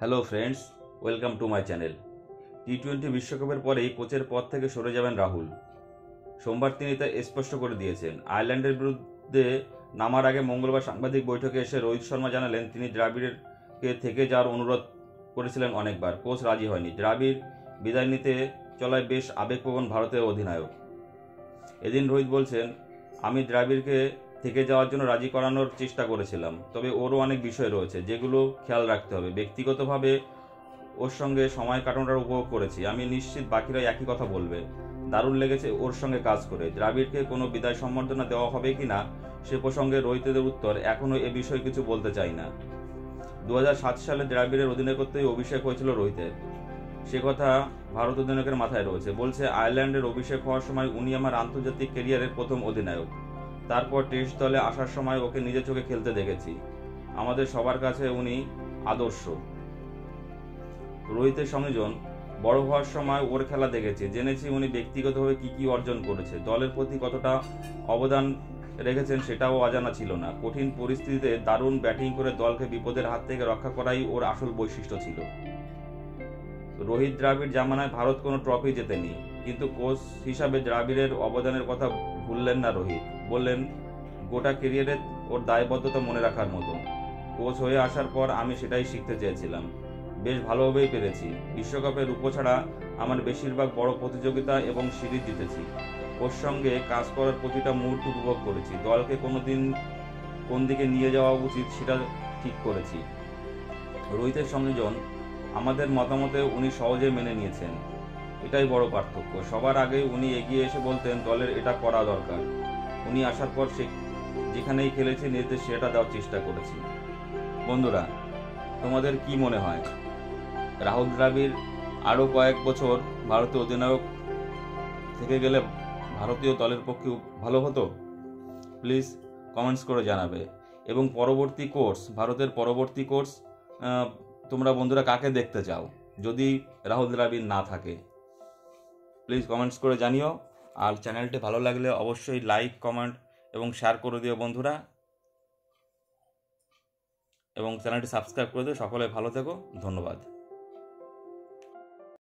Hello friends, welcome to my channel. টি-20 বিশ্বকাপের পরেই কোচের পদ থেকে সরে যাবেন রাহুল। সোমবার তিনি তা স্পষ্ট করে দিয়েছেন। আয়ারল্যান্ডের বিরুদ্ধে নামার আগে মঙ্গলবার সাংবাদিক বৈঠকে এসে রোহিত শর্মা জানালেন তিনি দ্রাবিড়কে থেকে যাওয়ার অনুরোধ করেছিলেন অনেকবার, কোচ রাজি হয়নি। দ্রাবিড় বিদায় নিতে চলায় বেশ আবেগপ্রবণ ভারতের অধিনায়ক। এদিন রোহিত বলছেন, আমি দ্রাবিড়কে থেকে যাওয়ার জন্য রাজি করানোর চেষ্টা করেছিলাম, তবে ওরও অনেক বিষয় রয়েছে যেগুলো খেয়াল রাখতে হবে। ব্যক্তিগতভাবে ওর সঙ্গে সময় কাটানোর উপভোগ করেছি, আমি নিশ্চিত বাকিরা একই কথা বলবে। দারুণ লেগেছে ওর সঙ্গে কাজ করে। দ্রাবিড়কে কোনো বিদায় সম্বর্ধনা দেওয়া হবে কিনা সে প্রসঙ্গে রোহিতের উত্তর, এখনও এ বিষয়ে কিছু বলতে চাই না। 2007 সালে দ্রাবিড়ের অধিনায়কত্বেই অভিষেক হয়েছিল রোহিতের, সে কথা ভারত অধিনায়কের মাথায় রয়েছে। বলছে, আয়ারল্যান্ডের অভিষেক হওয়ার সময় উনি আমার আন্তর্জাতিক ক্যারিয়ারের প্রথম অধিনায়ক। তারপর টেস্ট দলে আসার সময় ওকে নিজের চোখে খেলতে দেখেছি। আমাদের সবার কাছে উনি আদর্শ। রোহিতের সংযোজন, বড় হওয়ার সময় ওর খেলা দেখেছি, জেনেছি উনি ব্যক্তিগতভাবে কি অর্জন করেছে, দলের প্রতি কতটা অবদান রেখেছেন সেটাও অজানা ছিল না। কঠিন পরিস্থিতিতে দারুণ ব্যাটিং করে দলকে বিপদের হাত থেকে রক্ষা করাই ওর আসল বৈশিষ্ট্য ছিল। রোহিত দ্রাবিড় জামানায় ভারত কোনো ট্রফি জেতেনি, কিন্তু কোচ হিসাবে দ্রাবিড়ের অবদানের কথা ভুললেন না রোহিত। বললেন, গোটা ক্যারিয়ারে ওর দায়বদ্ধতা মনে রাখার মতো। কোচ হয়ে আসার পর আমি সেটাই শিখতে চেয়েছিলাম, বেশ ভালোভাবেই পেরেছি। বিশ্বকাপের রূপ ছাড়া আমার বেশিরভাগ বড় প্রতিযোগিতা এবং সিরিজ জিতেছি। ওর সঙ্গে কাজ করার প্রতিটা মুহূর্ত উপভোগ করেছি। দলকে কোন দিকে নিয়ে যাওয়া উচিত সেটা ঠিক করেছি। রোহিতের সংযোজন, আমাদের মতামতে উনি সহজে মেনে নিয়েছেন, এটাই বড় পার্থক্য। সবার আগে উনি এগিয়ে এসে বলতেন দলের এটা করা দরকার। উনি আসার পর যেখানেই খেলেছি নিজেদের সেটা দেওয়ার চেষ্টা করেছি। বন্ধুরা, তোমাদের কি মনে হয়, রাহুল দ্রাবিড় আরও কয়েক বছর ভারতীয় অধিনায়ক থেকে গেলে ভারতীয় দলের পক্ষে ভালো হতো? প্লিজ কমেন্টস করে জানাবে। এবং ভারতের পরবর্তী কোর্স তোমরা বন্ধুরা কাকে দেখতে চাও যদি রাহুল দ্রাবিড় না থাকে? প্লিজ কমেন্টস করে জানিও। আর চ্যানেলটি ভালো লাগলে অবশ্যই লাইক, কমেন্ট এবং শেয়ার করে দিও বন্ধুরা, এবং চ্যানেলটি সাবস্ক্রাইব করে দিও। সকলে ভালো থেকো, ধন্যবাদ।